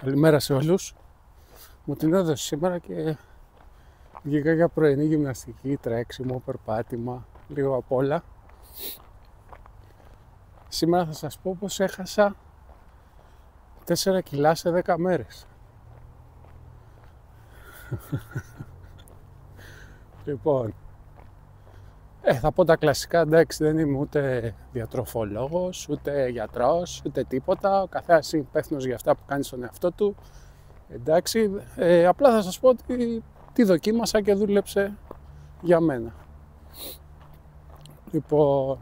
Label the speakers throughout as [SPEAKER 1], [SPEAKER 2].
[SPEAKER 1] Καλημέρα σε όλους. Μου την έδωσε σήμερα και βγήκα για πρωινή γυμναστική, τρέξιμο, περπάτημα, λίγο απ' όλα. Σήμερα θα σας πω πως έχασα 4 κιλά σε 10 μέρες. Λοιπόν, θα πω τα κλασικά, εντάξει, δεν είμαι ούτε διατροφολόγος, ούτε γιατρός, ούτε τίποτα. Ο καθένας είναι υπεύθυνος για αυτά που κάνει στον εαυτό του. Εντάξει, απλά θα σας πω ότι τη δοκίμασα και δούλεψε για μένα. Λοιπόν,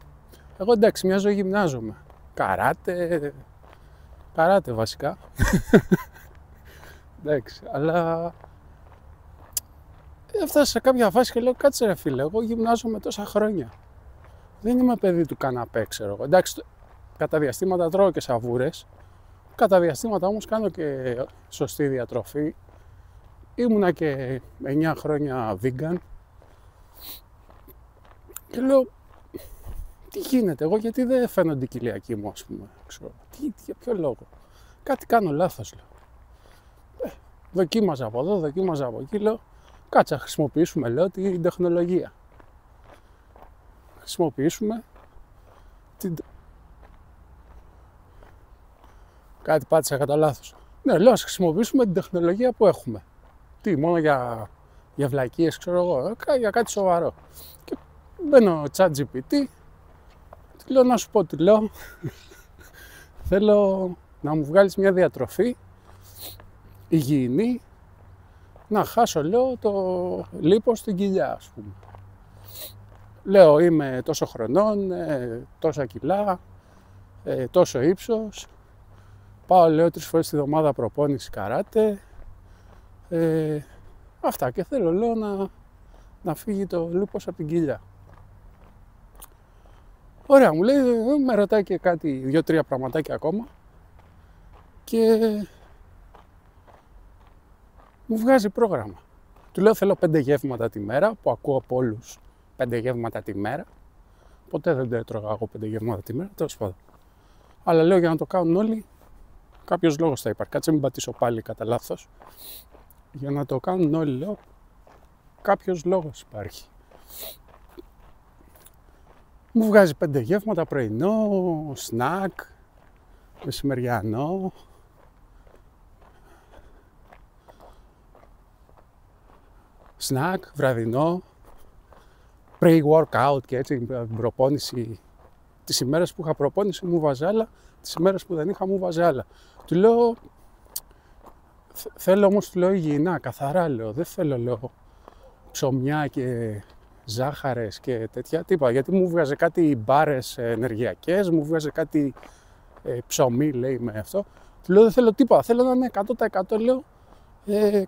[SPEAKER 1] εγώ εντάξει, μια ζωή γυμνάζομαι. Καράτε βασικά. Εντάξει, αλλά έφτασα σε κάποια φάση και λέω, κάτσε ρε φίλε, εγώ γυμνάζομαι τόσα χρόνια. Δεν είμαι παιδί του καναπέ, ξέρω εγώ. Εντάξει, κατά διαστήματα τρώω και σαβούρες. Κατά διαστήματα όμως κάνω και σωστή διατροφή. Ήμουνα και 9 χρόνια vegan. Και λέω, τι γίνεται, εγώ γιατί δεν φαίνονται οι κοιλιακοί μου, ας πούμε. Ξέρω, για ποιο λόγο. Κάτι κάνω λάθος, λέω. Δοκίμαζα από εδώ, δοκίμαζα από εκεί, λέω. Κάτσα, χρησιμοποιήσουμε, λέω, την τεχνολογία. Χρησιμοποιήσουμε Κάτι πάτησα κατά λάθος. Ναι, λέω, ας χρησιμοποιήσουμε την τεχνολογία που έχουμε. Τι, μόνο για βλακίες, ξέρω εγώ, για κάτι σοβαρό. Και μπαίνω ChatGPT, τι λέω να σου πω, τι λέω. Θέλω να μου βγάλεις μια διατροφή υγιεινή, να χάσω, λέω, το λίπος στην κοιλιά, ας πούμε. Λέω, είμαι τόσο χρονών, τόσα κιλά, τόσο ύψος. Πάω, λέω, 3 φορές τη εβδομάδα προπόνηση καράτε. Αυτά και θέλω, λέω, να φύγει το λίπος από την κοιλιά. Ωραία, μου λέει, με ρωτάει και κάτι, 2-3 πραγματάκια ακόμα. Και μου βγάζει πρόγραμμα. Του λέω, θέλω 5 γεύματα τη μέρα, που ακούω από όλους 5 γεύματα τη μέρα. Ποτέ δεν έτρωγα εγώ 5 γεύματα τη μέρα, τέλος πάντων. Αλλά λέω, για να το κάνουν όλοι, κάποιος λόγος θα υπάρχει. Κάτσε μην πατήσω πάλι κατά λάθος. Για να το κάνουν όλοι, λέω, κάποιος λόγος υπάρχει. Μου βγάζει 5 γεύματα, πρωινό, σνακ, μεσημεριανό, σνακ, βραδινό, pre-workout και έτσι, προπόνηση. Τις ημέρες που είχα προπόνηση μου βάζε άλλα, τις ημέρες που δεν είχα μου βάζε άλλα. Του λέω, θέλω όμως, του λέω, υγιεινά, καθαρά, λέω, δεν θέλω, λέω, ψωμιά και ζάχαρες και τέτοια τύπα, γιατί μου βγάζε κάτι μπάρες ενεργειακές, μου βγάζε κάτι ψωμί, λέει, με αυτό. Του λέω, δεν θέλω τίποτα, θέλω να είναι 100%, λέω,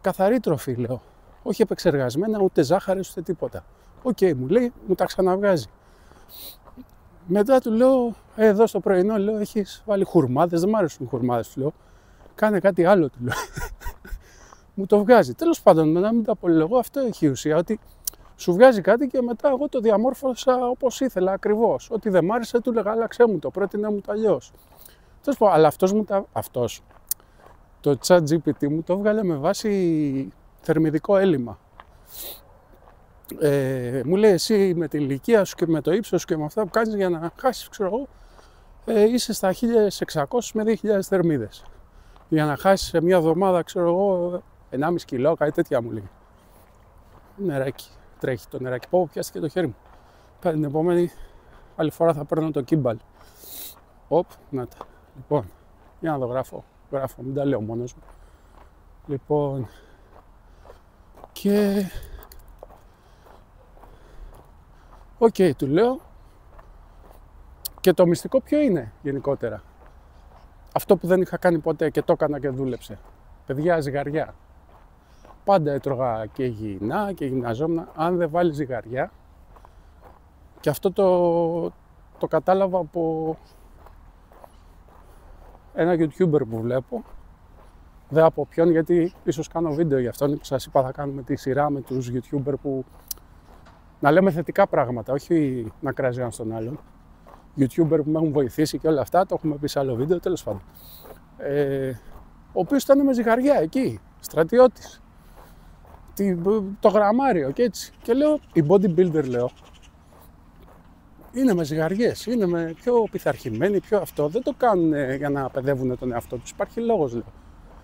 [SPEAKER 1] καθαρή τροφή, λέω, όχι επεξεργασμένα, ούτε ζάχαρες, ούτε τίποτα. Οκ, μου λέει, μου τα ξαναβγάζει. Μετά του λέω, εδώ στο πρωινό, λέω, έχεις βάλει χουρμάδες, δεν μ' αρέσουν οι χουρμάδες, του λέω, κάνε κάτι άλλο, του λέω. Μου το βγάζει. Τέλος πάντων, να μην το απολυλογώ, αυτό έχει ουσία, ότι σου βγάζει κάτι και μετά εγώ το διαμόρφωσα όπως ήθελα ακριβώς. Ό,τι δεν μ' άρεσε, του λέγα, άλλαξέ μου το, πρότεινε μου το αλλιώς. Τέλος πάντων, αλλά το ChatGPT μου το βγάλε με βάση θερμιδικό έλλειμμα. Μου λέει, εσύ με την ηλικία σου και με το ύψος σου και με αυτά που κάνεις για να χάσεις, ξέρω εγώ, είσαι στα 1600 με 2000 θερμίδες. Για να χάσεις σε μια εβδομάδα, ξέρω εγώ, 1,5 κιλό, κάτι τέτοια μου λέει. Νεράκι, τρέχει το νεράκι. Πω, πιάστηκε το χέρι μου. Την επόμενη άλλη φορά θα παίρνω το κύμπαλ. Οπ, να τα. Λοιπόν, για να το γράφω, μην τα λέω μόνος μου. Λοιπόν, και οκ, του λέω, και το μυστικό ποιο είναι γενικότερα. Αυτό που δεν είχα κάνει ποτέ και το έκανα και δούλεψε. Παιδιά, ζυγαριά. Πάντα έτρωγα και υγιεινά και γυμναζόμουν. Αν δεν βάλει ζυγαριά, και αυτό το κατάλαβα από ένα YouTuber που βλέπω, δεν από ποιον, γιατί ίσως κάνω βίντεο για αυτόν, που σας είπα θα κάνουμε τη σειρά με τους YouTuber που να λέμε θετικά πράγματα, όχι να κράζει ένας τον άλλον. YouTuber που με έχουν βοηθήσει και όλα αυτά, το έχουμε πει σε άλλο βίντεο, τέλος πάντων. ο οποίος ήταν με ζυγαριά εκεί, στρατιώτης. Το γραμμάριο και έτσι. Και λέω, οι bodybuilder λέω, είναι με ζυγαριές, είναι με πιο πειθαρχημένοι, πιο αυτό. Δεν το κάνουν για να παιδεύουν τον εαυτό τους. Υπάρχει λόγος, λέω.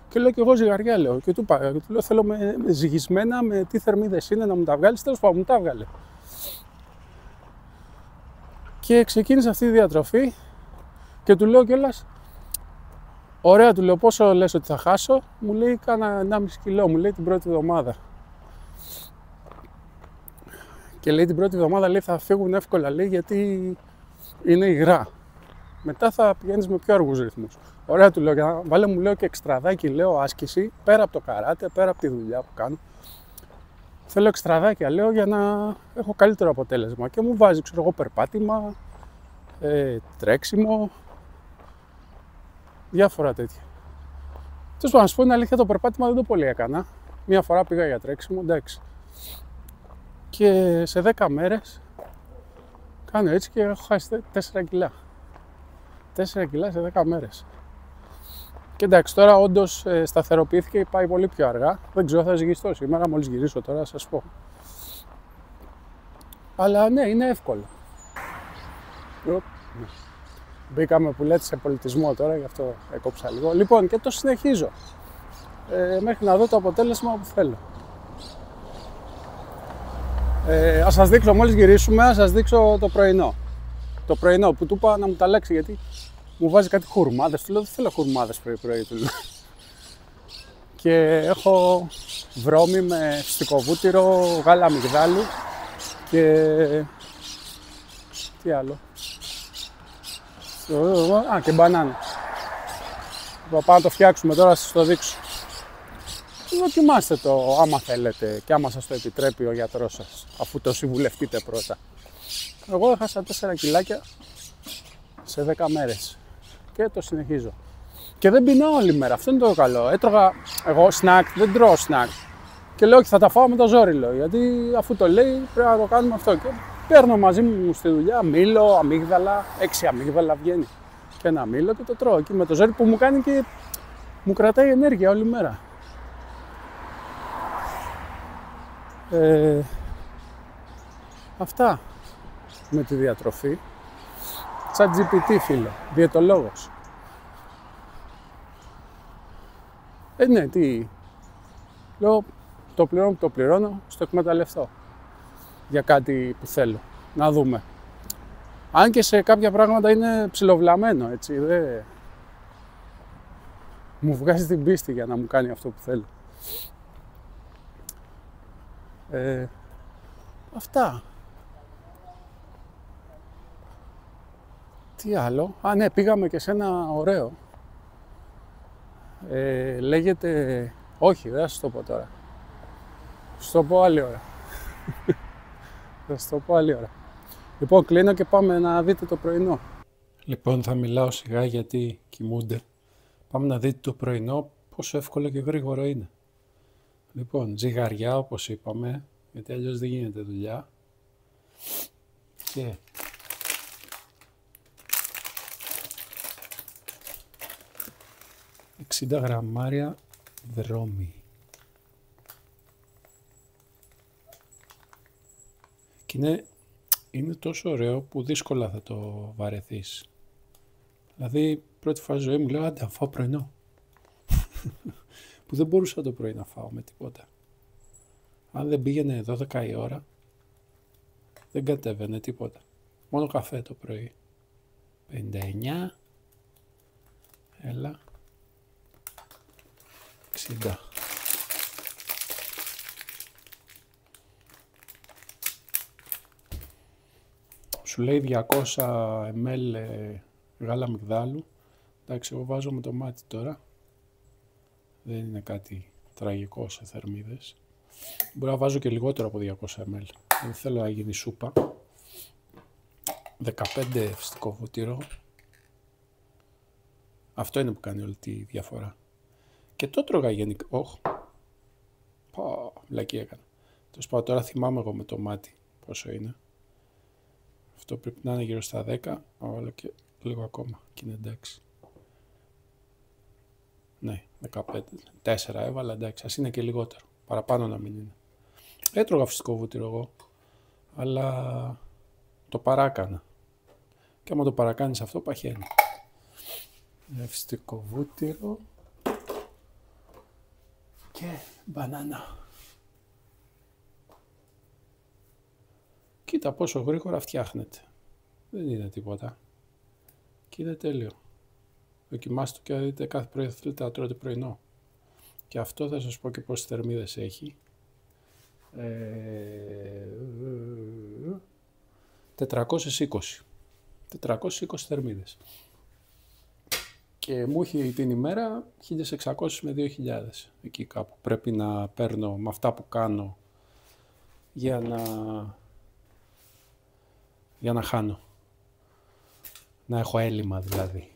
[SPEAKER 1] Και λέω και εγώ ζυγαριά, λέω. Και του λέω, θέλω με ζυγισμένα, με τι θερμίδες είναι να μου τα βγάλεις. Τέλος πάντων, μου τα βγάλε. Και ξεκίνησε αυτή η διατροφή και του λέω κιόλας, ωραία, του λέω, πόσο λες ότι θα χάσω? Μου λέει, κάνα 1,5 κιλό, μου λέει την πρώτη εβδομάδα. Και λέει την πρώτη εβδομάδα, λέει, θα φύγουν εύκολα, λέει, γιατί είναι υγρά. Μετά θα πηγαίνεις με πιο αργούς ρυθμούς. Ωραία, του λέω, βάλε μου, λέω, και εξτραδάκι, λέω, άσκηση, πέρα από το καράτε, πέρα από τη δουλειά που κάνω. Θέλω εξτραδάκια, λέω, για να έχω καλύτερο αποτέλεσμα. Και μου βάζει, ξέρω εγώ, περπάτημα, τρέξιμο, διάφορα τέτοια. Τέλος πάντων, να σου πω την αλήθεια, το περπάτημα δεν το πολύ έκανα. Μία φορά πήγα για τρέξιμο, εντάξει. Και σε 10 μέρες κάνω έτσι και έχω χάσει 4 κιλά. 4 κιλά σε 10 μέρες. Και εντάξει, τώρα όντως σταθεροποιήθηκε και πάει πολύ πιο αργά. Δεν ξέρω, θα ζυγιστώ σήμερα, μόλις γυρίσω τώρα, θα σας πω. Αλλά ναι, είναι εύκολο. Μπήκαμε που λέτε σε πολιτισμό τώρα, γι' αυτό έκοψα λίγο. Λοιπόν, και το συνεχίζω μέχρι να δω το αποτέλεσμα που θέλω. Ας σας δείξω, μόλις γυρίσουμε, ας σας δείξω το πρωινό. Το πρωινό που του είπα να μου τα αλλάξει, γιατί μου βάζει κάτι χουρμάδες. Του λέω, δεν θέλω χουρμάδες πρωί-πρωί, του λέω. Και έχω βρώμη με φυστικοβούτυρο, γάλα αμυγδάλου και... τι άλλο? Και μπανάνα. Θα πάω να το φτιάξουμε τώρα, σας το δείξω. Δοκιμάστε το άμα θέλετε και άμα σας το επιτρέπει ο γιατρός σας, αφού το συμβουλευτείτε πρώτα. Εγώ έχασα 4 κιλάκια σε 10 μέρες και το συνεχίζω. Και δεν πεινάω όλη μέρα, αυτό είναι το καλό. Έτρωγα εγώ σνακ, δεν τρώω σνακ. Και λέω, όχι, θα τα φάω με το ζόρι, λέω, γιατί αφού το λέει πρέπει να το κάνουμε αυτό. Και παίρνω μαζί μου στη δουλειά μήλο, αμύγδαλα, 6 αμύγδαλα βγαίνει. Και ένα μήλο και το τρώω εκεί με το ζόρι που μου κάνει και μου κρατάει ενέργεια όλη μέρα. Αυτά με τη διατροφή. ChatGPT, φίλε, διαιτολόγος. Ναι, τι. Λέω, το πληρώνω, στο εκμεταλλευτώ. Για κάτι που θέλω. Να δούμε. Αν και σε κάποια πράγματα είναι ψιλοβλαμμένο, έτσι, δεν... Μου βγάζει την πίστη για να μου κάνει αυτό που θέλω. Αυτά. Τι άλλο? Α, ναι, πήγαμε και σε ένα ωραίο. Λέγεται... Όχι, δεν θα σας το πω τώρα. Θα σας το πω άλλη ώρα. Θα σας το πω άλλη ώρα. Λοιπόν, κλείνω και πάμε να δείτε το πρωινό. Λοιπόν, θα μιλάω σιγά γιατί κοιμούνται. Πάμε να δείτε το πρωινό πόσο εύκολο και γρήγορο είναι. Λοιπόν, ζυγαριά όπως είπαμε, γιατί αλλιώς δεν γίνεται δουλειά. Και ...60 γραμμάρια δρόμι. Και είναι τόσο ωραίο που δύσκολα θα το βαρεθείς. Δηλαδή, πρώτη φορά ζωή μου λέω, άντε, φάω πρωινό. Που δεν μπορούσα το πρωί να φάω με τίποτα. Αν δεν πήγαινε 12 η ώρα, δεν κατέβαινε τίποτα. Μόνο καφέ το πρωί. 59. Έλα. 60. Σου λέει 200 ml γάλα αμυγδάλου. Εντάξει, εγώ βάζω με το μάτι τώρα. Δεν είναι κάτι τραγικό σε θερμίδες. Μπορώ να βάζω και λιγότερο από 200 ml. Δεν θέλω να γίνει σούπα. 15 φυστικό βούτυρο. Αυτό είναι που κάνει όλη τη διαφορά. Και το τρώγα γενικά. Όχι. Πω, βλακή έκανα. Το σπάω τώρα, θυμάμαι εγώ με το μάτι πόσο είναι. Αυτό πρέπει να είναι γύρω στα 10. Όλο και λίγο ακόμα. Και είναι εντάξει. Ναι, 15, 4 έβαλα, εντάξει, ας είναι και λιγότερο, παραπάνω να μην είναι. Έτρωγα φυσικό βούτυρο εγώ, αλλά το παράκανα. Και άμα το παρακάνεις αυτό, παχαίνει. Φυσικό βούτυρο και μπανάνα. Κοίτα πόσο γρήγορα φτιάχνεται. Δεν είναι τίποτα. Και είναι τέλειο. Δοκιμάστε το και θα δείτε κάθε πρωί θέλετε να τρώτε πρωινό. Και αυτό θα σας πω και πόσες θερμίδες έχει. 420. 420 θερμίδες. Και μου έχει την ημέρα 1600 με 2000. Εκεί κάπου πρέπει να παίρνω με αυτά που κάνω για να χάνω. Να έχω έλλειμμα δηλαδή.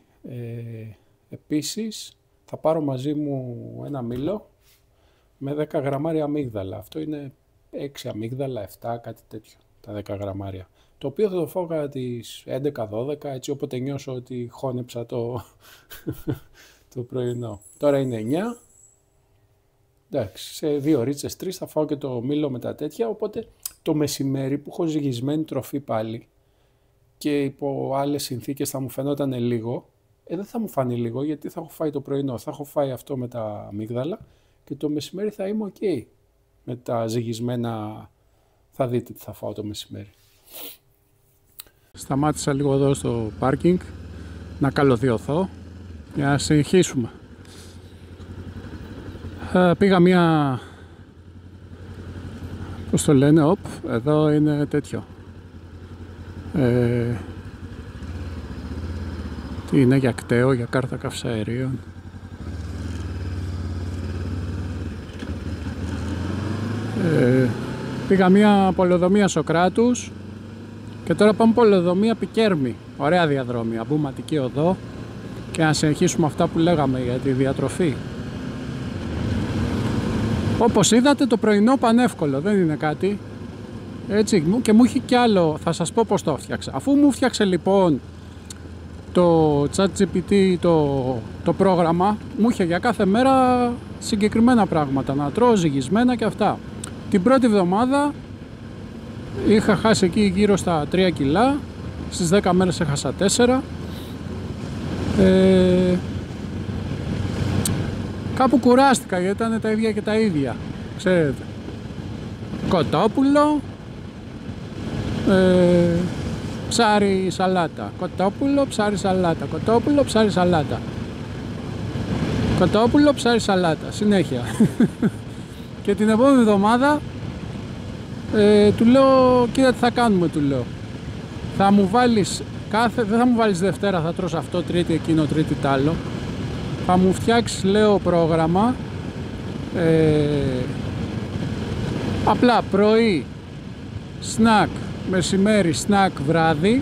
[SPEAKER 1] Επίσης θα πάρω μαζί μου ένα μήλο με 10 γραμμάρια αμύγδαλα. Αυτό είναι 6 αμύγδαλα, 7, κάτι τέτοιο, τα 10 γραμμάρια. Το οποίο θα το φάω κατά τις 11-12, έτσι όποτε νιώσω ότι χώνεψα το πρωινό. Τώρα είναι 9. Εντάξει, σε 2 ωρίτσες, 3 θα φάω και το μήλο με τα τέτοια, οπότε το μεσημέρι που έχω ζυγισμένη τροφή πάλι και υπό άλλες συνθήκες θα μου φαινόταν λίγο, δεν θα μου φανεί λίγο γιατί θα έχω φάει το πρωινό, θα έχω φάει αυτό με τα αμύγδαλα και το μεσημέρι θα είμαι ok. Με τα ζυγισμένα θα δείτε τι θα φάω το μεσημέρι. Σταμάτησα λίγο εδώ στο πάρκινγκ να καλωδιωθώ για να συνεχίσουμε. Πήγα μία, πώς το λένε, εδώ είναι τέτοιο. Τι είναι, για κταίο, για κάρτα καυσαερίων. Πήγα μία πολεοδομία Σοκράτους και τώρα πάμε πολεοδομία Πικέρμη. Ωραία διαδρόμια, μπούμε Αττική Οδό και να συνεχίσουμε αυτά που λέγαμε για τη διατροφή. Όπως είδατε το πρωινό πανεύκολο, δεν είναι κάτι. Έτσι, και μου έχει κι άλλο, θα σας πω πώς το έφτιαξα. Αφού μου φτιάξε λοιπόν το ChatGPT το πρόγραμμα, μου είχε για κάθε μέρα συγκεκριμένα πράγματα να τρώω, ζυγισμένα και αυτά. Την πρώτη εβδομάδα είχα χάσει εκεί γύρω στα 3 κιλά, στις 10 μέρες έχασα 4. Κάπου κουράστηκα γιατί ήταν τα ίδια και τα ίδια, ξέρετε. Κοτόπουλο, ψάρι σαλάτα, κοτόπουλο, ψάρι σαλάτα, κοτόπουλο, ψάρι σαλάτα, κοτόπουλο, ψάρι σαλάτα, συνέχεια. Και την επόμενη εβδομάδα του λέω, κοίτα τι θα κάνουμε, του λέω. Θα μου βάλεις δεν θα μου βάλεις Δευτέρα θα τρως αυτό, Τρίτη εκείνο, Τρίτη τ' άλλο. Θα μου φτιάξεις, λέω, πρόγραμμα απλά πρωί, σνακ, μεσημέρι, σνακ, βράδυ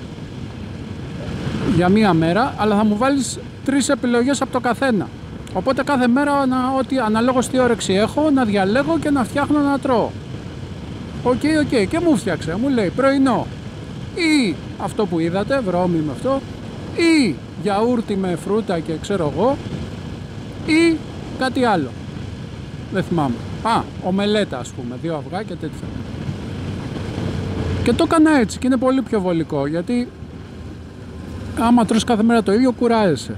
[SPEAKER 1] για μία μέρα, αλλά θα μου βάλεις 3 επιλογές από το καθένα. Οπότε κάθε μέρα ότι αναλόγως τι όρεξη έχω να διαλέγω και να φτιάχνω να τρώω. Οκ. Και μου φτιάξε, μου λέει πρωινό ή αυτό που είδατε, βρώμη με αυτό, ή γιαούρτι με φρούτα και ξέρω εγώ, ή κάτι άλλο. Δεν θυμάμαι. Ομελέτα ας πούμε, 2 αυγά και τέτοια. Και το έκανα έτσι και είναι πολύ πιο βολικό, γιατί άμα τρως κάθε μέρα το ίδιο κουράζεσαι.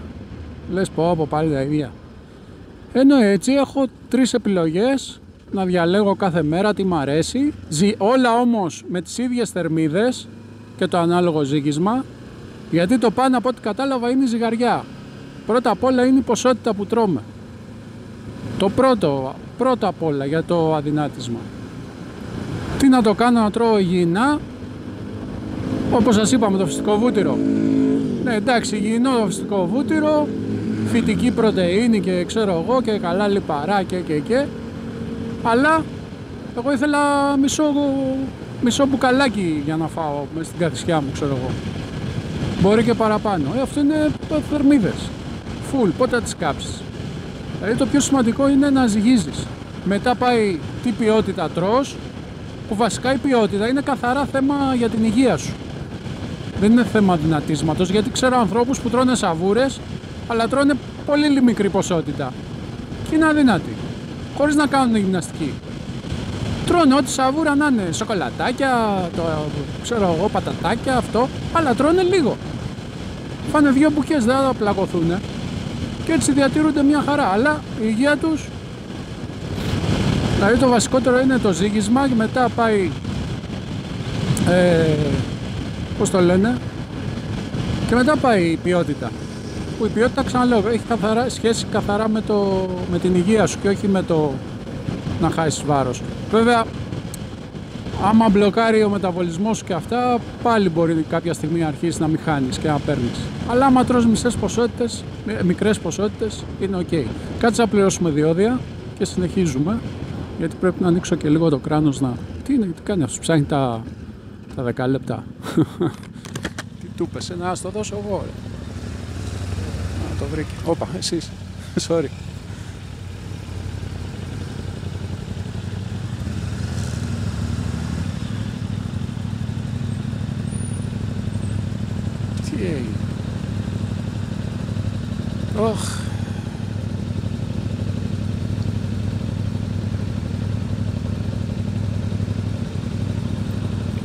[SPEAKER 1] Λες πω πάλι τα ίδια. Ενώ έτσι έχω 3 επιλογές να διαλέγω κάθε μέρα τι μ' αρέσει. Όλα όμως με τις ίδιες θερμίδες και το ανάλογο ζύγισμα, γιατί το πάνω από ό,τι κατάλαβα είναι η ζυγαριά. Πρώτα απ' όλα είναι η ποσότητα που τρώμε. Το πρώτο απ' όλα για το αδυνάτισμα. Τι να το κάνω να τρώω υγιεινά, όπως σας είπα με το φυσικό βούτυρο. Ναι, εντάξει, υγιεινό το φυσικό βούτυρο, φυτική πρωτεΐνη και ξέρω εγώ και καλά λιπαρά και. Αλλά εγώ ήθελα μισό μπουκαλάκι για να φάω μες στην καθισιά μου, ξέρω εγώ. Μπορεί και παραπάνω. Αυτό είναι θερμίδες. Φουλ, πότε θα τις κάψεις. Δηλαδή το πιο σημαντικό είναι να ζυγίζεις. Μετά πάει τι ποιότητα τρως, που βασικά η ποιότητα είναι καθαρά θέμα για την υγεία σου. Δεν είναι θέμα δυνατίσματος, γιατί ξέρω ανθρώπους που τρώνε σαβούρες, αλλά τρώνε πολύ μικρή ποσότητα. και είναι αδύνατοι, χωρίς να κάνουν γυμναστική. Τρώνε ό,τι σαβούρα να είναι, σοκολατάκια, ξέρω εγώ, πατατάκια, αυτό, αλλά τρώνε λίγο. Φάνε 2 μπουκές, δεν θα πλακωθούν και έτσι διατηρούνται μια χαρά, αλλά η υγεία τους, δηλαδή το βασικότερο είναι το ζύγισμα και μετά πάει, πώς το λένε, και μετά πάει η ποιότητα. Που η ποιότητα, ξαναλέω, έχει σχέση καθαρά με την υγεία σου και όχι με το να χάσεις βάρος. Βέβαια, άμα μπλοκάρει ο μεταβολισμός σου και αυτά, πάλι μπορεί κάποια στιγμή να αρχίσει να μην χάνεις και να παίρνεις. Αλλά άμα τρως μικρές ποσότητες, είναι ok. Κάτσε να πληρώσουμε διόδια και συνεχίζουμε, γιατί πρέπει να ανοίξω και λίγο το κράνος να... Τι κάνει αυτός, ψάχνει τα 10 λεπτά. Τι του πες, να το δώσω εγώ, ρε. Να το βρήκε. Όπα, εσείς. Sorry. Τι έγινε. Ωχ.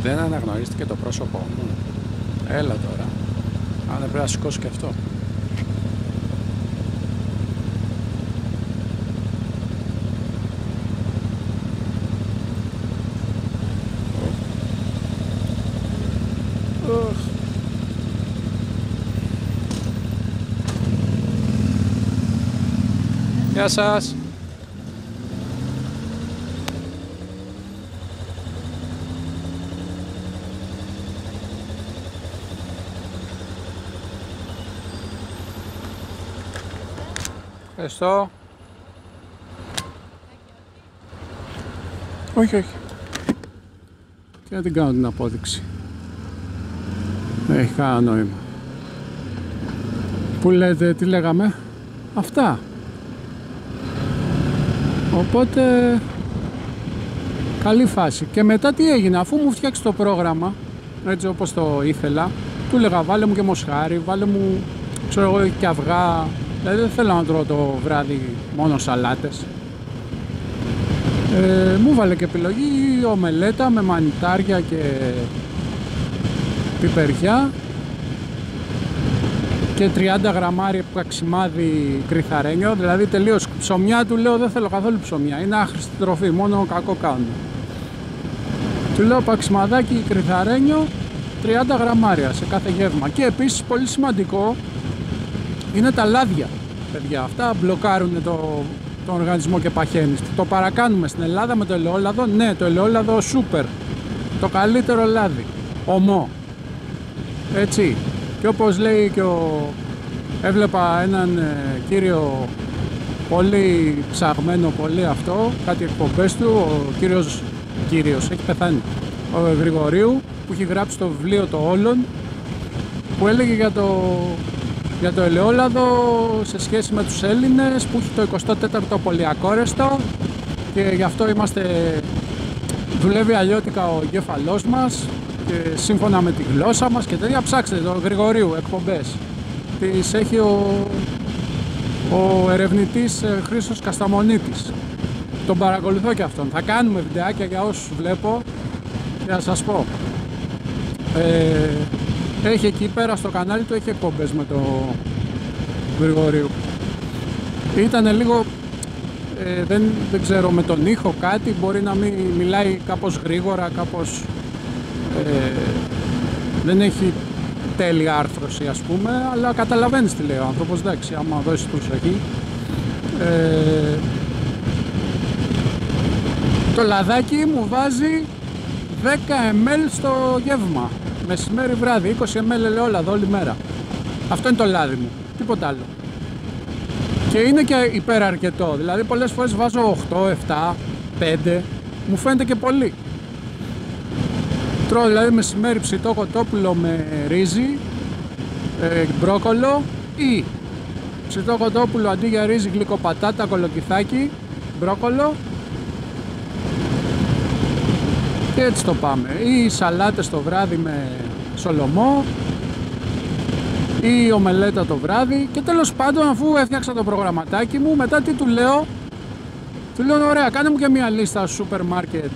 [SPEAKER 1] Δεν αναγνωρίστηκε το πρόσωπό μου. Έλα τώρα. Αν δεν πρέπει να σηκώσω και αυτό. Γεια σας. Ευχαριστώ. Όχι, όχι. Και να την κάνω την απόδειξη. Δεν έχει κανένα νόημα. Πού λέτε, τι λέγαμε? Αυτά. Οπότε καλή φάση. Και μετά τι έγινε, αφού μου φτιάξει το πρόγραμμα έτσι όπως το ήθελα, του έλεγα βάλε μου και μοσχάρι, βάλε μου, ξέρω εγώ, και αυγά. Δηλαδή δεν θέλω να τρώω το βράδυ μόνο σαλάτες. Μου βάλε και επιλογή ομελέτα με μανιτάρια και πιπεριά και 30 γραμμάρια παξιμάδι κρυθαρένιο, δηλαδή τελείως ψωμιά. Του λέω δεν θέλω καθόλου ψωμιά, είναι άχρηστη τροφή, μόνο κακό κάνουν. Του λέω παξιμαδάκι κρυθαρένιο 30 γραμμάρια σε κάθε γεύμα. Και επίσης πολύ σημαντικό είναι τα λάδια, παιδιά. Αυτά μπλοκάρουν τον οργανισμό και παχαίνεις. Το παρακάνουμε στην Ελλάδα με το ελαιόλαδο. Ναι, το ελαιόλαδο σούπερ, το καλύτερο λάδι, ομό, έτσι. Και όπως λέει και έβλεπα έναν κύριο πολύ ψαγμένο, πολύ αυτό, κάτι εκπομπές του, ο κύριος, έχει πεθάνει, ο Γρηγορίου, που έχει γράψει το βιβλίο το Όλων, που έλεγε για το ελαιόλαδο σε σχέση με τους Έλληνες, που έχει το 24ο πολυακόρεστο και γι' αυτό δουλεύει αλλιώτικα ο εγκέφαλός μας και σύμφωνα με τη γλώσσα μας και τέτοια. Ψάξτε το Γρηγορίου εκπομπές, τις έχει ο ερευνητής Χρήστος Κασταμονίτης. Τον παρακολουθώ και αυτόν. Θα κάνουμε βιντεάκια για όσους βλέπω για να σας πω. Έχει εκεί πέρα στο κανάλι του, έχει εκπομπές με το Γρηγορίου. Ήταν λίγο δεν ξέρω, με τον ήχο κάτι, μπορεί να μην μιλάει κάπως γρήγορα, κάπως δεν έχει τέλεια άρθρωση, ας πούμε, αλλά καταλαβαίνεις τι λέει ο άνθρωπος, εντάξει, άμα δώσεις προσοχή. Το λαδάκι μου βάζει 10 ml στο γεύμα, μεσημέρι βράδυ, 20 ml ελαιόλαδο όλη μέρα. Αυτό είναι το λάδι μου, τίποτα άλλο. Και είναι και υπεραρκετό, δηλαδή πολλές φορές βάζω 8, 7, 5, μου φαίνεται και πολύ. Τρώω δηλαδή μεσημέρι ψητό κοτόπουλο με ρύζι, μπρόκολο, ή ψητό κοτόπουλο αντί για ρύζι γλυκοπατάτα, κολοκυθάκι, μπρόκολο, και έτσι το πάμε. Ή σαλάτες το βράδυ με σολομό, ή ομελέτα το βράδυ. Και τέλος πάντων, αφού έφτιαξα το προγραμματάκι μου, μετά τι του λέω? Του λέω ωραία, κάνε μου και μια λίστα στο σούπερ μάρκετ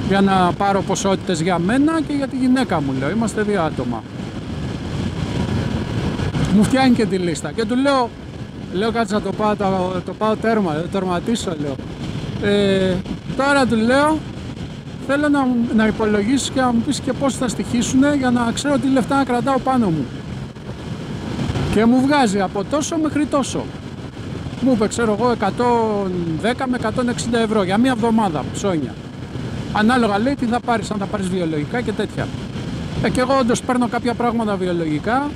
[SPEAKER 1] για να πάρω ποσότητες για μένα και για τη γυναίκα μου, λέω, είμαστε 2 άτομα. Μου φτιάχνει και τη λίστα και του λέω κάτσε να το πάω τέρμα, το τερματίσω, λέω. Τώρα του λέω, θέλω να υπολογίσεις και να μου πεις και πώς θα στοιχήσουν για να ξέρω τι λεφτά να κρατάω πάνω μου. Και μου βγάζει από τόσο μέχρι τόσο. Μου είπε, ξέρω εγώ, 110 με 160 ευρώ για μία εβδομάδα ψώνια. Ανάλογα λέει τι θα πάρεις, αν θα πάρεις βιολογικά και τέτοια. Και εγώ όντως παίρνω κάποια πράγματα βιολογικά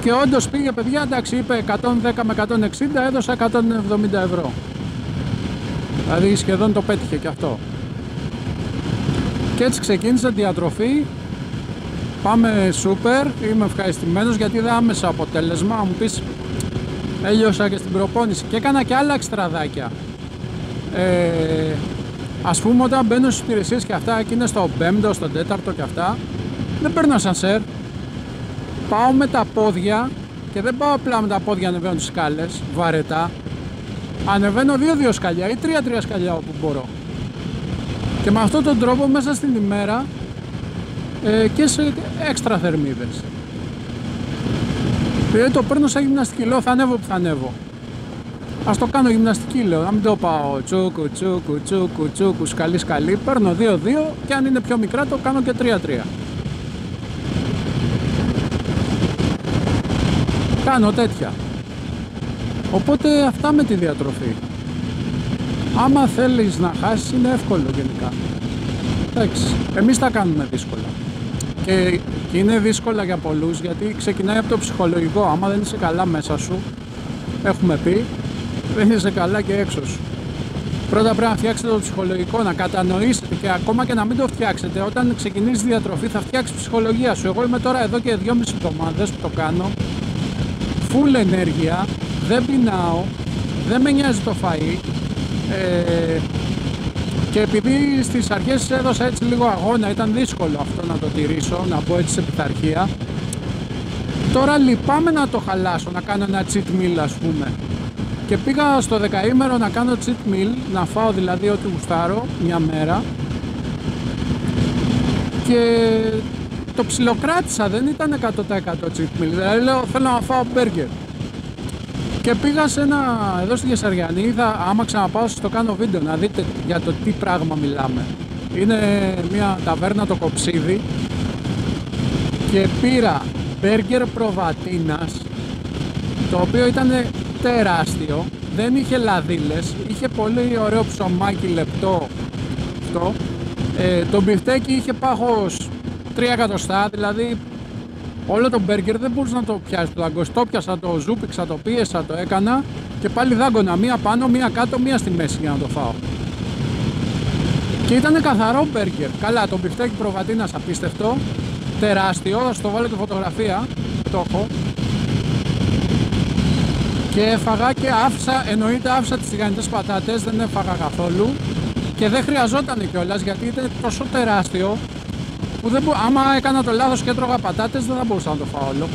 [SPEAKER 1] και όντως πήγε, παιδιά, εντάξει, είπε 110 με 160, έδωσα 170 ευρώ. Δηλαδή σχεδόν το πέτυχε και αυτό. Και έτσι ξεκίνησε διατροφή. Πάμε σούπερ, είμαι ευχαριστημένος γιατί είδα άμεσα αποτέλεσμα. Μου πεις, έλειωσα και στην προπόνηση και έκανα και άλλα εξτραδάκια. Ας πούμε, όταν μπαίνω στις υπηρεσίες και αυτά, και είναι στο 5ο, στο 4ο και αυτά, δεν παίρνω ασανσέρ. Πάω με τα πόδια και δεν πάω απλά με τα πόδια, ανεβαίνω τις σκάλες βαρετά. Ανεβαίνω 2-2 σκαλιά ή 3-3 σκαλιά όπου μπορώ. Και με αυτόν τον τρόπο μέσα στην ημέρα και σε έξτρα θερμίδες. Δηλαδή το παίρνω σαν γυμναστική, λέω θα ανέβω που θα ανέβω. Ας το κάνω γυμναστική, λέω, να μην το πάω τσούκου, σκαλί, παίρνω 2-2 και αν είναι πιο μικρά το κάνω και 3-3. Κάνω τέτοια. Οπότε αυτά με τη διατροφή. Άμα θέλεις να χάσεις είναι εύκολο γενικά. Εντάξει, εμείς τα κάνουμε δύσκολα. Και είναι δύσκολα για πολλούς γιατί ξεκινάει από το ψυχολογικό. Άμα δεν είσαι καλά μέσα σου, έχουμε πει, δεν είσαι καλά και έξω σου. Πρώτα πρέπει να φτιάξετε το ψυχολογικό, να κατανοήσετε και ακόμα και να μην το φτιάξετε. Όταν ξεκινήσεις διατροφή θα φτιάξεις ψυχολογία σου. Εγώ είμαι τώρα εδώ και 2,5 εβδομάδες που το κάνω. Full ενέργεια, δεν πεινάω, δεν με νοιάζει το φαΐ. Και επειδή στις αρχές έδωσα έτσι λίγο αγώνα, ήταν δύσκολο αυτό να το τηρήσω, να πω έτσι σε πειθαρχία. Τώρα λυπάμαι να το χαλάσω, να κάνω ένα cheat meal ας πούμε. Και πήγα στο δεκαήμερο να κάνω cheat meal, να φάω δηλαδή ό,τι γουστάρω μια μέρα. Και το ψιλοκράτησα, δεν ήταν 100% cheat meal, δηλαδή λέω θέλω να φάω μπέργκερ. Και πήγα σε εδώ στη Γεσαριανή, άμα ξαναπάω σας το κάνω βίντεο να δείτε για το τι πράγμα μιλάμε. Είναι μια ταβέρνα το Κοψίδι και πήρα μπέργκερ προβατίνας, το οποίο ήταν τεράστιο, δεν είχε λαδίλες, είχε πολύ ωραίο ψωμάκι λεπτό αυτό. Το μπιφτέκι είχε πάχος 3 εκατοστά, δηλαδή όλο το μπέργκερ δεν μπορούσα να το πιάσει, το δαγκώσει, το πιάσα, το ζούπιξα, το πίεσα, το έκανα και πάλι δάγκωνα μία πάνω, μία κάτω, μία στη μέση για να το φάω. Και ήταν καθαρό μπέργκερ. Καλά, το μπιφτέκι προβατίνας απίστευτο, τεράστιο, θα σου το βάλω και φωτογραφία, το έχω. Και έφαγα και εννοείται άφησα τις τηγανιτές πατάτες, δεν έφαγα καθόλου και δεν χρειαζόταν κιόλας γιατί ήταν τόσο τεράστιο που άμα έκανα το λάθος και έτρωγα πατάτες δεν θα μπορούσα να το φάω όλο.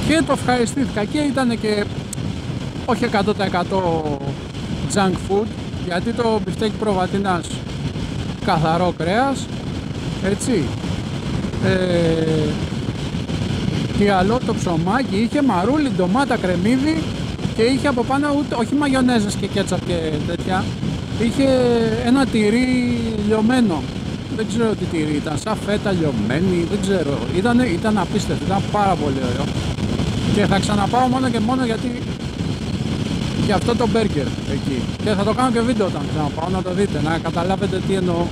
[SPEAKER 1] Και το ευχαριστήθηκα και ήταν και όχι 100% junk food γιατί το μπιφτέκι προβατίνας καθαρό κρέας, έτσι. Και άλλο το ψωμάκι είχε μαρούλι, ντομάτα, κρεμμύδι και είχε από πάνω όχι μαγιονέζες και κέτσαπ και τέτοια, είχε ένα τυρί λιωμένο. Δεν ξέρω τι τυρί ήταν, σαν φέτα λιωμένη, δεν ξέρω, ήταν απίστευτο, ήταν πάρα πολύ ωραίο. Και θα ξαναπάω μόνο και μόνο για αυτό το μπέργκερ εκεί. Και θα το κάνω και βίντεο όταν ξαναπάω, να το δείτε, να καταλάβετε τι εννοώ.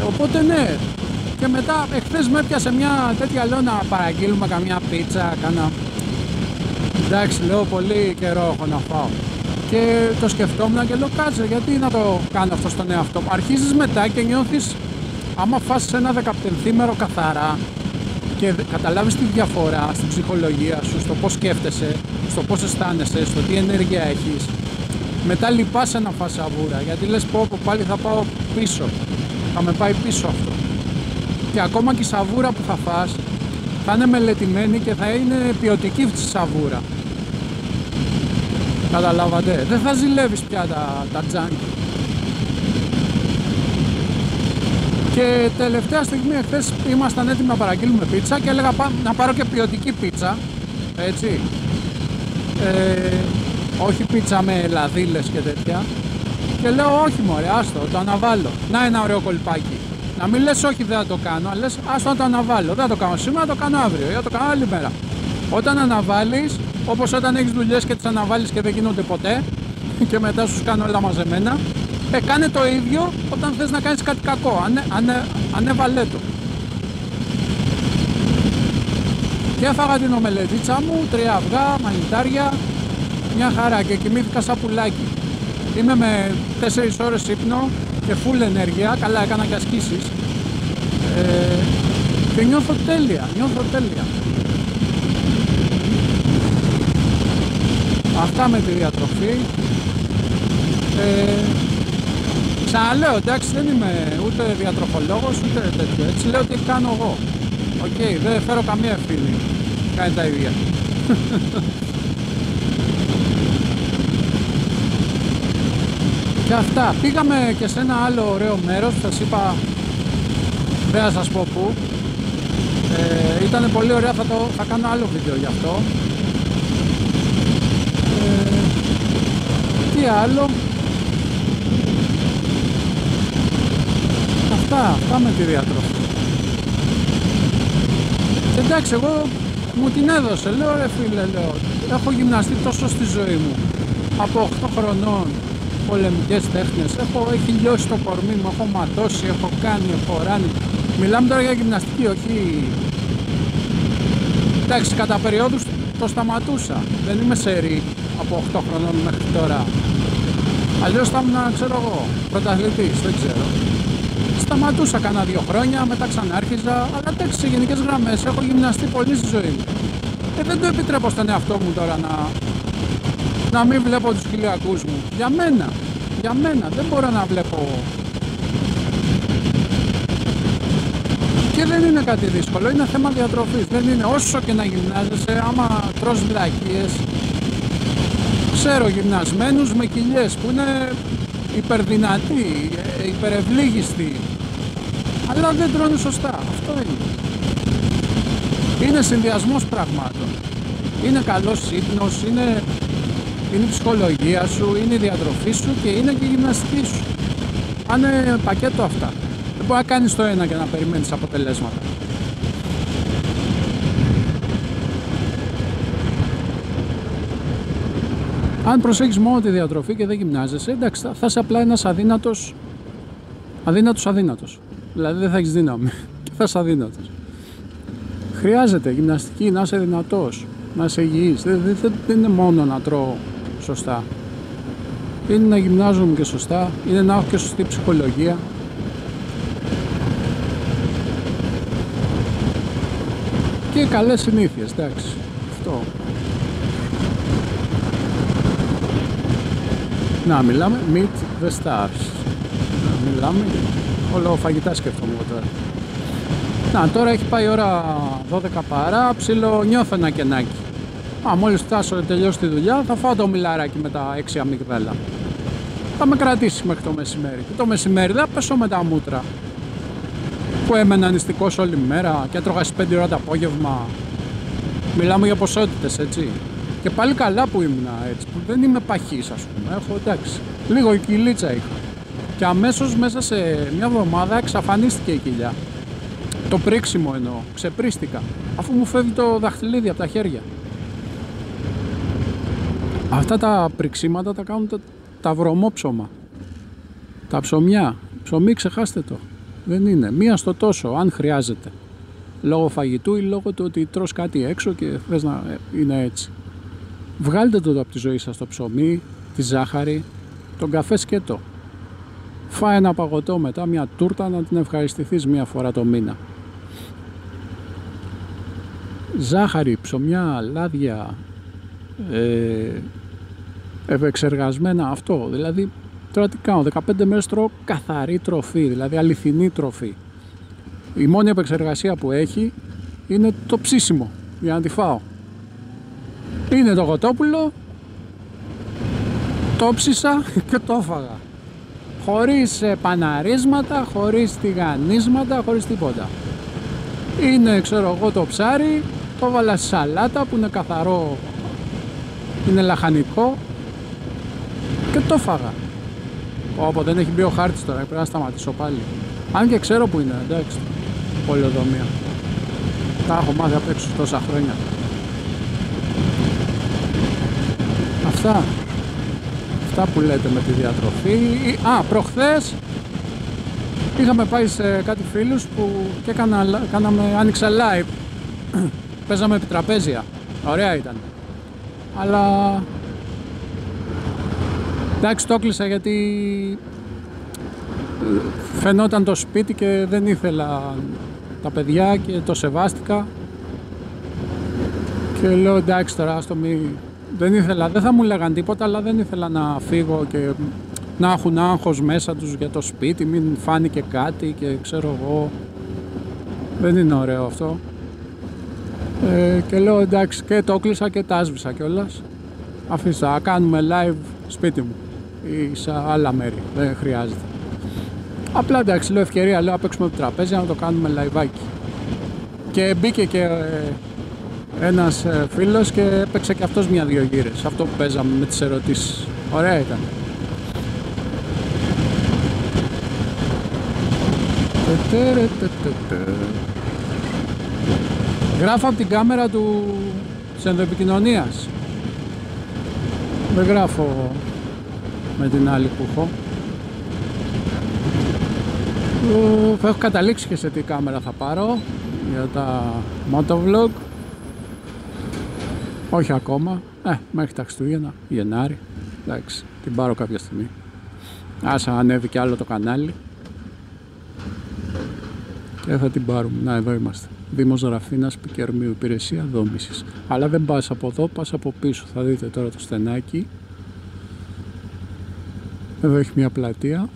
[SPEAKER 1] Οπότε ναι, και μετά εχθές με έπιασε μια τέτοια, λέω να παραγγείλουμε καμιά πίτσα, εντάξει, λέω πολύ καιρό έχω να φάω. Και το σκεφτόμουν και λέω κάτσε, γιατί να το κάνω αυτό στον εαυτό μου. Αρχίζεις μετά και νιώθεις, άμα φάσεις ένα 15ήμερο καθαρά και καταλάβεις τη διαφορά στην ψυχολογία σου, στο πώς σκέφτεσαι, στο πώς αισθάνεσαι, στο τι ενέργεια έχεις, μετά λυπάσαι να φας αβούρα, γιατί λες πω πάλι θα πάω πίσω, θα με πάει πίσω αυτό. και ακόμα και η σαβούρα που θα φας θα είναι μελετημένη και θα είναι ποιοτική σαβούρα. Καταλάβατε, δεν θα ζηλεύεις πια τα τζάνκι. Και τελευταία στιγμή, εχθές ήμασταν έτοιμοι να παραγγείλουμε πίτσα και έλεγα να πάρω και ποιοτική πίτσα, έτσι, όχι πίτσα με λαδίλες και τέτοια, και λέω όχι μωρέ, άστο, το αναβάλω. Να ένα ωραίο κολπάκι. Να μην λες όχι δεν θα το κάνω, αλλά λες άστο να το αναβάλω. Δεν θα το κάνω σήμερα, θα το κάνω αύριο ή θα το κάνω άλλη μέρα. Όταν αναβάλεις, όπως όταν έχεις δουλειές και τις αναβάλεις και δεν γίνονται ποτέ και μετά σου κάνω όλα μαζεμένα, κάνε το ίδιο όταν θες να κάνεις κάτι κακό. Ανέβαλέ το. Και έφαγα την ομελετίτσα μου, 3 αυγά, μανιτάρια, μια χαρά και κοιμήθηκα σαν πουλάκι. Είμαι με 4 ώρες ύπνο και full ενέργεια, καλά έκανα και ασκήσεις και νιώθω τέλεια, Αυτά με τη διατροφή. Ξαναλέω, εντάξει, δεν είμαι ούτε διατροφολόγος ούτε τέτοιο, έτσι λέω τι κάνω εγώ. Οκ, δεν φέρω καμία ευθύνη, κάνει τα ίδια. Και αυτά, πήγαμε και σε ένα άλλο ωραίο μέρος, σας είπα, δεν θα σας πω πού. Ήταν πολύ ωραία, θα κάνω άλλο βίντεο γι' αυτό. Τι άλλο. Αυτά με τη διατροφή. Εντάξει, εγώ μου την έδωσε, λέω ρε φίλε, λέω, έχω γυμναστεί τόσο στη ζωή μου, από 8 χρονών, πολεμικές τέχνες, έχει λιώσει το κορμί μου, έχω ματώσει, έχω κάνει, έχω ράνει. Μιλάμε τώρα για γυμναστική, όχι. Εντάξει, κατά περιόδους το σταματούσα, δεν είμαι σερί από 8 χρονών μέχρι τώρα. Αλλιώς θα ήμουν, ξέρω εγώ, πρωταθλητής, δεν ξέρω. Σταματούσα κάνα 2 χρόνια, μετά ξανάρχιζα, αλλά εντάξει, σε γενικές γραμμές έχω γυμναστεί πολύ στη ζωή μου. Δεν το επιτρέπω στον εαυτό μου τώρα να μην βλέπω τους χιλιακούς μου. Για μένα, δεν μπορώ να βλέπω. Και δεν είναι κάτι δύσκολο, είναι θέμα διατροφής. Δεν είναι, όσο και να γυμνάζεσαι, άμα τρως βλακίες. Ξέρω γυμνασμένους με κοιλιές που είναι υπερδυνατοί, υπερευλίγιστοι, αλλά δεν τρώνε σωστά. Αυτό είναι. Είναι συνδυασμός πραγμάτων. Είναι καλός ύπνος, είναι η ψυχολογία σου, είναι η διατροφή σου και είναι και η γυμναστική σου. Είναι πακέτο αυτά. Δεν μπορεί να κάνεις το ένα και να περιμένεις αποτελέσματα. Αν προσέχεις μόνο τη διατροφή και δεν γυμνάζεσαι, εντάξει, θα είσαι απλά ένας αδύνατος. Δηλαδή δεν θα έχεις δύναμη και θα είσαι αδύνατος. Χρειάζεται γυμναστική, να είσαι δυνατός, να είσαι υγιής. Δεν είναι μόνο να τρώω σωστά. Είναι να γυμνάζομαι και σωστά, είναι να έχω και σωστή ψυχολογία. Και καλές συνήθειες, εντάξει. Αυτό. Να μιλάμε meet the stars. Να μιλάμε, όλο φαγητά σκέφτομαι τώρα. Να, τώρα έχει πάει η ώρα 12 παρά, ψήλο νιώθω ένα κενάκι. Μόλις φτάσω τελειώσει τη δουλειά θα φάω το μιλαράκι με τα 6 αμυγδάλα. Θα με κρατήσει μέχρι το μεσημέρι. Και το μεσημέρι θα πέσω με τα μούτρα. Που έμενα νηστικός όλη μέρα και έτρωγα στις 5 ώρα το απόγευμα. Μιλάμε για ποσότητες, έτσι. Και πάλι καλά που ήμουνα, έτσι. Που δεν είμαι παχής, ας πούμε. Έχω, εντάξει. Λίγο η κυλίτσα είχα. Και αμέσως μέσα σε μια εβδομάδα εξαφανίστηκε η κοιλιά. Το πρίξιμο εννοώ. Ξεπρίστηκα. Αφού μου φεύγει το δαχτυλίδι από τα χέρια. Αυτά τα πριξίματα τα κάνουν τα βρωμόψωμα. Τα ψωμιά. Ψωμί ξεχάστε το. Δεν είναι. Μία στο τόσο, αν χρειάζεται. Λόγω φαγητού ή λόγω του ότι τρως κάτι έξω και θες να είναι έτσι. Βγάλτε το από τη ζωή σας το ψωμί, τη ζάχαρη, τον καφέ σκέτο. Φάει ένα παγωτό μετά, μια τούρτα να την ευχαριστηθείς μία φορά το μήνα. Ζάχαρη, ψωμιά, λάδια, ευεξεργασμένα, αυτό. Δηλαδή, τώρα τι κάνω, 15 μέρες τρώω καθαρή τροφή, δηλαδή αληθινή τροφή. Η μόνη επεξεργασία που έχει είναι το ψήσιμο για να τη φάω. Είναι το κοτόπουλο, το ψήσα και το έφαγα. Χωρίς παναρίσματα, χωρίς τηγανίσματα, χωρίς τίποτα. Είναι, ξέρω εγώ, το ψάρι, το βάλα στη σαλάτα που είναι καθαρό, είναι λαχανικό και το έφαγα. Όπου δεν έχει μπει ο χάρτης τώρα, πρέπει να σταματήσω πάλι. Αν και ξέρω που είναι, εντάξει, πολεοδομία. Τα έχω μάθει απ' έξω τόσα χρόνια. Αυτά που λέτε με τη διατροφή. Προχθές είχαμε πάει σε κάτι φίλους που και άνοιξα live. Παίζαμε επί τραπέζια. Ωραία ήταν. Αλλά εντάξει, το έκλεισα γιατί φαινόταν το σπίτι και δεν ήθελα τα παιδιά και το σεβάστηκα. Και λέω εντάξει τώρα, άστο δεν θα μου λέγαν τίποτα, αλλά δεν ήθελα να φύγω και να έχουν άγχος μέσα τους για το σπίτι, μην φάνηκε κάτι και ξέρω εγώ. Δεν είναι ωραίο αυτό. Και λέω εντάξει, και το κλείσα και τα άσβησα κιόλας. Αφήσα, κάνουμε live σπίτι μου ή σε άλλα μέρη, δεν χρειάζεται. Απλά εντάξει, λέω ευκαιρία, λέω να παίξουμε τραπέζι να το κάνουμε liveάκι. Και μπήκε και ένας φίλος και έπαιξε και αυτός μια-δυο γύρες. Αυτό που παίζαμε με τις ερωτήσεις. Ωραία ήταν. Γράφω από την κάμερα της ενδοεπικοινωνίας. Δεν γράφω με την άλλη που έχω. Έχω καταλήξει και σε τι κάμερα θα πάρω για τα motovlog. Όχι ακόμα, μέχρι τα Χριστούγεννα, Γενάρη, εντάξει, την πάρω κάποια στιγμή. Άσα ανέβει κι άλλο το κανάλι και θα την πάρουμε. Να, εδώ είμαστε. Δήμος Ραφίνας, Πικερμείου, υπηρεσία δόμησης. Αλλά δεν πας από εδώ, πας από πίσω. Θα δείτε τώρα το στενάκι. Εδώ έχει μια πλατεία.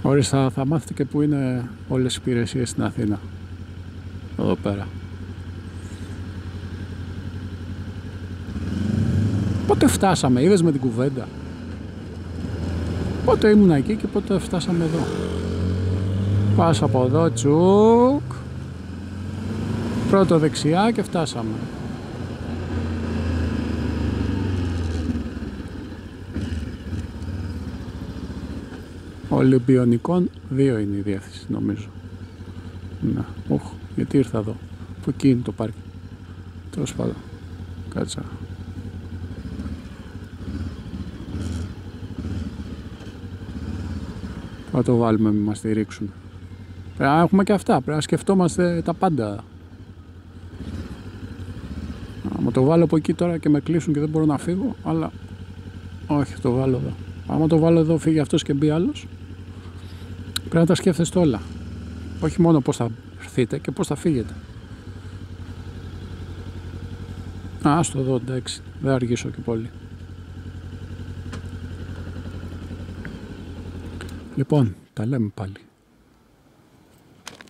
[SPEAKER 1] Ορίστε, θα μάθετε και που είναι όλες οι υπηρεσίες στην Αθήνα. Εδώ πέρα. Πότε φτάσαμε, είδες με την κουβέντα. Πότε ήμουν εκεί και πότε φτάσαμε εδώ. Πας από εδώ, τσουκ. Πρώτο δεξιά και φτάσαμε. Ολυμπιονικών 2 είναι η διεύθυνση νομίζω. Να, γιατί ήρθα εδώ. Που εκεί είναι το πάρκι. Τέλος πάντων. Κάτσα. Θα το βάλουμε, μην μας στηρίξουν. Πρέπει να έχουμε και αυτά. Πρέπει να σκεφτόμαστε τα πάντα. Άμα το βάλω από εκεί τώρα και με κλείσουν και δεν μπορώ να φύγω. Αλλά όχι, το βάλω εδώ. Άμα το βάλω εδώ, φύγει αυτός και μπει άλλος. Πρέπει να τα σκέφτεστε όλα. Όχι μόνο πώς θα έρθετε και πώς θα φύγετε. Άστο εδώ, εντάξει. Δεν αργήσω και πολύ. Λοιπόν, τα λέμε πάλι.